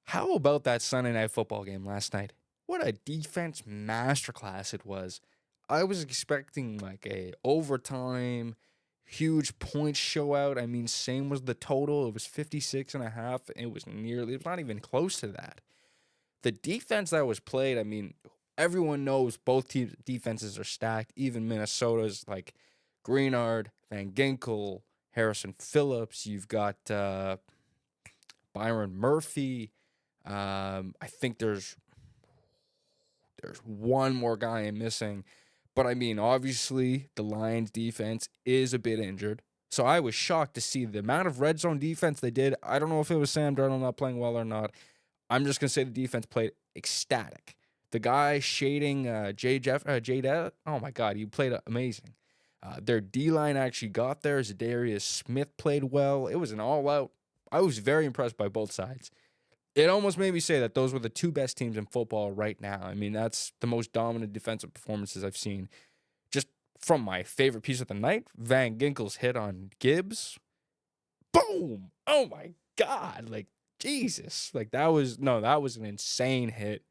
How about that Sunday night football game last night? What a defense masterclass it was. I was expecting like a overtime, huge point showout. I mean, same was the total. It was 56 and a half. It was not even close to that. The defense that was played, I mean, everyone knows both teams' defenses are stacked. Even Minnesota's like Greenard, Van Ginkel, Harrison Phillips. You've got Byron Murphy. I think there's one more guy I'm missing, but I mean, obviously the Lions defense is a bit injured. So I was shocked to see the amount of red zone defense they did. I don't know if it was Sam Darnold not playing well or not. I'm just gonna say the defense played ecstatic. The guy shading oh my God, he played amazing. Their D line actually got there. Zadarius Smith played well. It was an all out. I was very impressed by both sides. It almost made me say that those were the two best teams in football right now. I mean, that's the most dominant defensive performances I've seen. Just from my favorite piece of the night, Van Ginkel's hit on Gibbs. Boom! Oh my God! Like Jesus! Like that was an insane hit.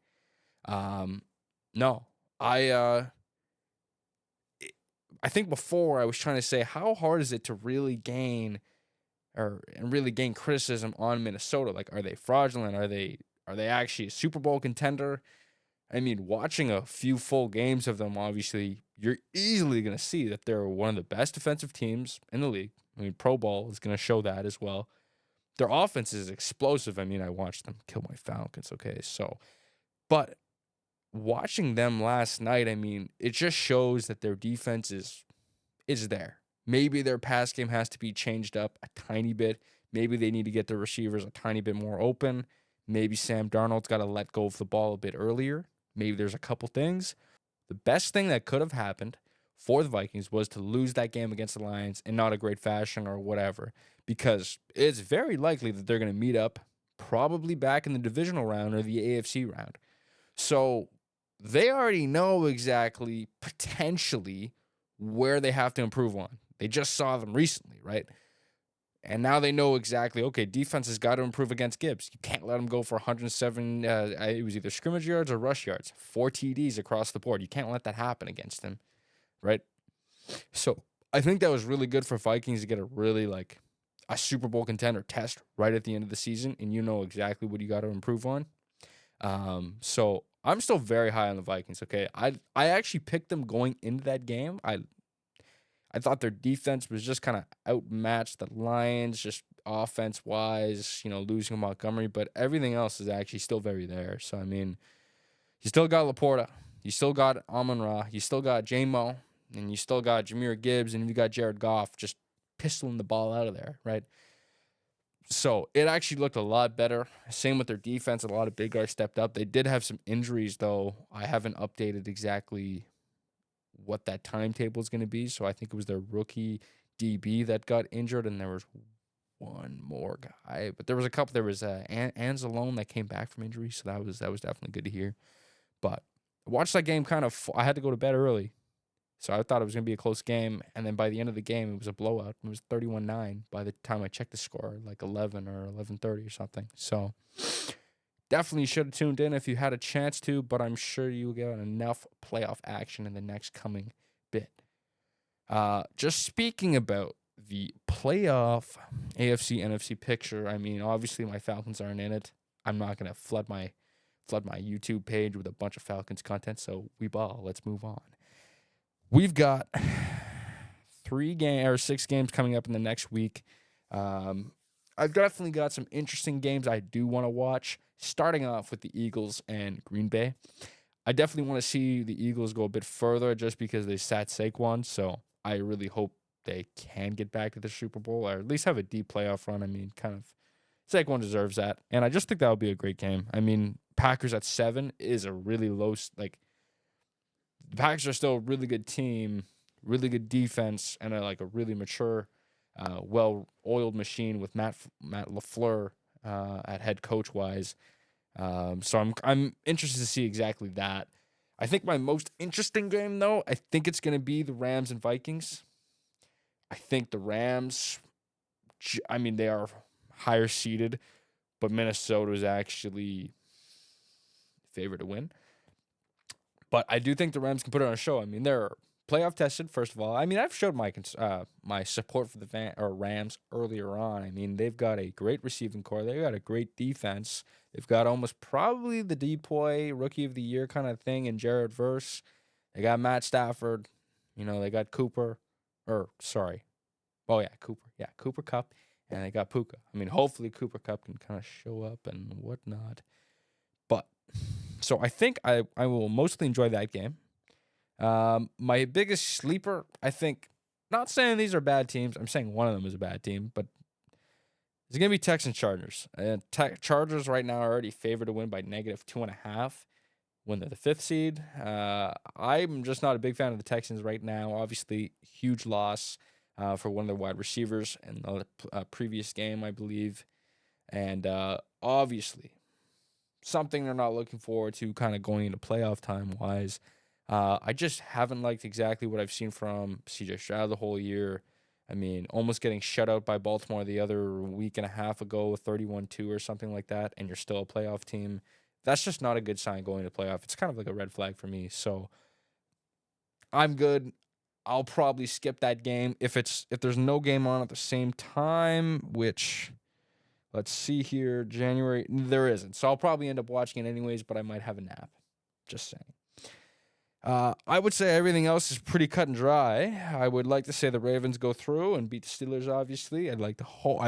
No, I think before I was trying to say how hard is it to really gain and really gain criticism on Minnesota. Like, are they fraudulent? Are they actually a Super Bowl contender? I mean, watching a few full games of them, obviously, you're easily going to see that they're one of the best defensive teams in the league. I mean, Pro Bowl is going to show that as well. Their offense is explosive. I mean, I watched them kill my Falcons, okay? So, but watching them last night, I mean, it just shows that their defense is there. Maybe their pass game has to be changed up a tiny bit. Maybe they need to get their receivers a tiny bit more open. Maybe Sam Darnold's got to let go of the ball a bit earlier. Maybe there's a couple things. The best thing that could have happened for the Vikings was to lose that game against the Lions in not a great fashion or whatever, because it's very likely that they're going to meet up probably back in the divisional round or the AFC round. So they already know exactly potentially where they have to improve on. They just saw them recently, right? And now they know exactly, okay, defense has got to improve against Gibbs. You can't let him go for 107, it was either scrimmage yards or rush yards, 4 TDs across the board. You can't let that happen against him, right? So I think that was really good for Vikings to get a really like a Super Bowl contender test right at the end of the season, and you know exactly what you got to improve on. So I'm still very high on the Vikings, okay? I actually picked them going into that game. I thought their defense was just kind of outmatched the Lions, just offense-wise, losing Montgomery, but everything else is actually still very there. So, I mean, you still got Laporta, you still got Amon-Ra, you still got J-Mo, and you still got Jahmyr Gibbs, and you got Jared Goff just pistoling the ball out of there, right? So it actually looked a lot better. Same with their defense. A lot of big guys stepped up. They did have some injuries, though. I haven't updated exactly what that timetable is going to be. So I think it was their rookie DB that got injured, and there was one more guy. But there was a couple. There was Anzalone that came back from injury, so that was definitely good to hear. But I watched that game I had to go to bed early, so I thought it was going to be a close game. And then by the end of the game, it was a blowout. It was 31-9 by the time I checked the score, like 11 or 11:30 or something. So definitely should have tuned in if you had a chance to, but I'm sure you'll get enough playoff action in the next coming bit. Just speaking about the playoff AFC, NFC picture, I mean, obviously my Falcons aren't in it. I'm not going to flood my YouTube page with a bunch of Falcons content, so let's move on. We've got 6 games coming up in the next week. I've definitely got some interesting games I do want to watch, starting off with the Eagles and Green Bay. I definitely want to see the Eagles go a bit further just because they sat Saquon, so I really hope they can get back to the Super Bowl or at least have a deep playoff run. I mean, Saquon deserves that, and I just think that would be a great game. I mean, Packers at 7 is a really low, the Packers are still a really good team, really good defense, and a really mature, well-oiled machine with Matt LaFleur at head coach wise. So I'm interested to see exactly that. I think my most interesting game, though, I think it's going to be the Rams and Vikings. I think the Rams, I mean, they are higher seeded, but Minnesota is actually favored to win. But I do think the Rams can put on a show. I mean, they're playoff tested, first of all. I mean, I've showed my support for the Rams earlier on. I mean, they've got a great receiving core. They've got a great defense. They've got almost probably the Depoy Rookie of the Year kind of thing in Jared Verse. They got Matt Stafford. They got Cooper. Cooper. Yeah, Cooper Kupp. And they got Puka. I mean, hopefully Cooper Kupp can kind of show up and whatnot. But, so I think I will mostly enjoy that game. My biggest sleeper, I think, not saying these are bad teams. I'm saying one of them is a bad team, but it's going to be Texans Chargers. And Chargers right now are already favored to win by -2.5 when they're the 5th seed. I'm just not a big fan of the Texans right now. Obviously, huge loss for one of their wide receivers in the previous game, I believe. And obviously, something they're not looking forward to kind of going into playoff time-wise. I just haven't liked exactly what I've seen from C.J. Stroud the whole year. I mean, almost getting shut out by Baltimore the other week and a half ago with 31-2 or something like that, and you're still a playoff team. That's just not a good sign going to playoff. It's kind of like a red flag for me. So I'm good. I'll probably skip that game if there's no game on at the same time, which, let's see here, January, there isn't. So I'll probably end up watching it anyways, but I might have a nap. Just saying. I would say everything else is pretty cut and dry. I would like to say the Ravens go through and beat the Steelers, obviously. I'd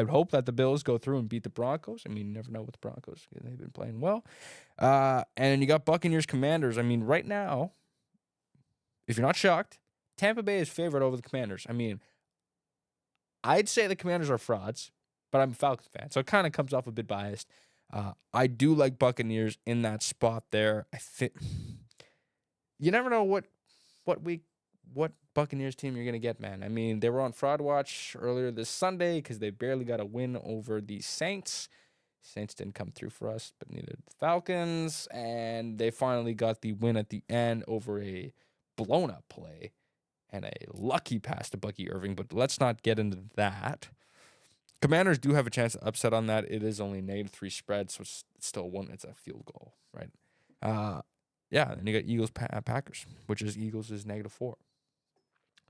hope that the Bills go through and beat the Broncos. I mean, you never know with the Broncos. They've been playing well. And then you got Buccaneers Commanders. I mean, right now, if you're not shocked, Tampa Bay is favored over the Commanders. I mean, I'd say the Commanders are frauds, but I'm a Falcons fan, so it kind of comes off a bit biased. I do like Buccaneers in that spot there. I think you never know what Buccaneers team you're gonna get, man. I mean, they were on fraud watch earlier this Sunday because they barely got a win over the Saints. Saints didn't come through for us, but neither did the Falcons, and they finally got the win at the end over a blown up play and a lucky pass to Bucky Irving. But let's not get into that. Commanders do have a chance to upset on that. It is only -3 spread, so it's still it's a field goal, right? Yeah, and you got Eagles Packers, which is Eagles is -4.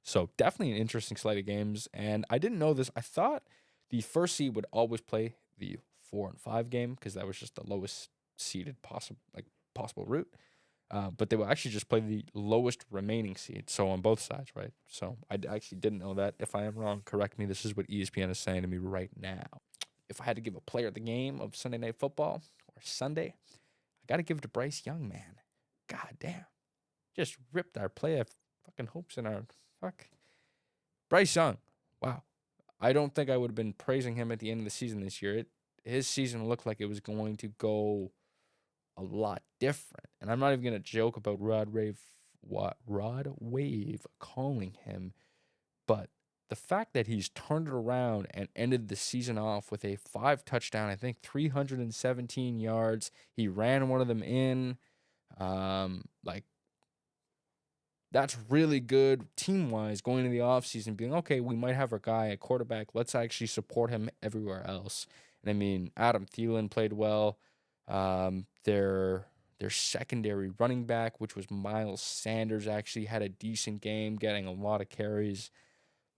So definitely an interesting slate of games. And I didn't know this. I thought the first seed would always play the 4 and 5 game because that was just the lowest seeded possible route. But they will actually just play the lowest remaining seed. So on both sides, right? So I actually didn't know that. If I am wrong, correct me. This is what ESPN is saying to me right now. If I had to give a player of the game of Sunday Night Football or Sunday, I got to give it to Bryce Young, man. God damn. Just ripped our playoff fucking hopes in our fuck. Bryce Young. Wow. I don't think I would have been praising him at the end of the season this year. His season looked like it was going to go a lot different. And I'm not even going to joke about Rod Wave calling him. But the fact that he's turned it around and ended the season off with a 5 touchdown, I think 317 yards. He ran one of them in. That's really good team-wise going into the offseason, being, okay, we might have our guy at quarterback. Let's actually support him everywhere else. And I mean, Adam Thielen played well. Their secondary running back, which was Miles Sanders, actually had a decent game, getting a lot of carries.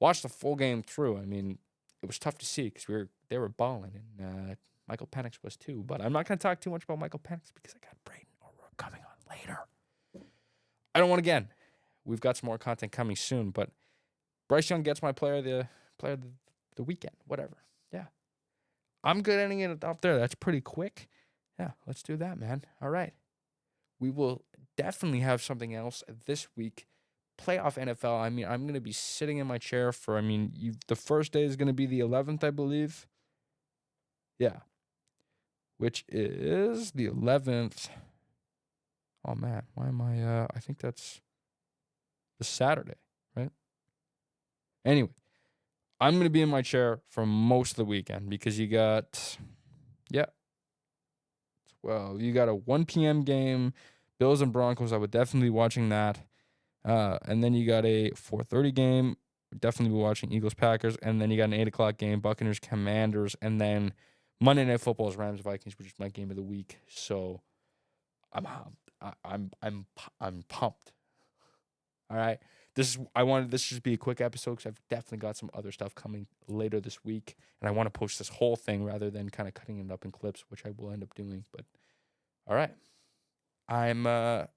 Watched the full game through. I mean, it was tough to see because they were balling, and Michael Penix was too. But I'm not going to talk too much about Michael Penix because I got Braden O'Rourke coming on later. I don't want to again. We've got some more content coming soon, but Bryce Young gets my player of the weekend, whatever. Yeah. I'm good ending it up there. That's pretty quick. Yeah, let's do that, man. All right. We will definitely have something else this week. Playoff NFL. I mean, I'm going to be sitting in my chair for, the first day is going to be the 11th, I believe. Yeah. Which is the 11th. Oh, man. Why am I think that's the Saturday, right? Anyway, I'm going to be in my chair for most of the weekend because you got, you got a 1 p.m. game, Bills and Broncos. I would definitely be watching that. And then you got a 4:30 game, definitely be watching Eagles Packers. And then you got an 8 o'clock game, Buccaneers Commanders. And then Monday Night Football is Rams Vikings, which is my game of the week. So I'm I'm pumped. All right. I wanted this to just be a quick episode because I've definitely got some other stuff coming later this week, and I want to post this whole thing rather than kind of cutting it up in clips, which I will end up doing. But all right, my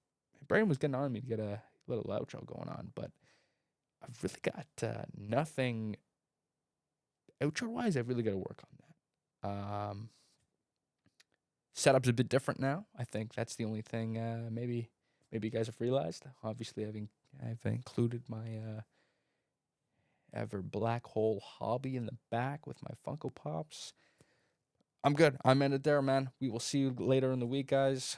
brain was getting on me to get a little outro going on, but I've really got nothing outro wise. I've really got to work on that. Setup's a bit different now. I think that's the only thing. Maybe you guys have realized. Obviously, I've included my ever black hole hobby in the back with my Funko Pops. I'm good. I'm in it there, man. We will see you later in the week, guys.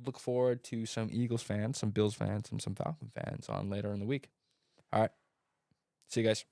Look forward to some Eagles fans, some Bills fans, and some Falcon fans on later in the week. All right. See you guys.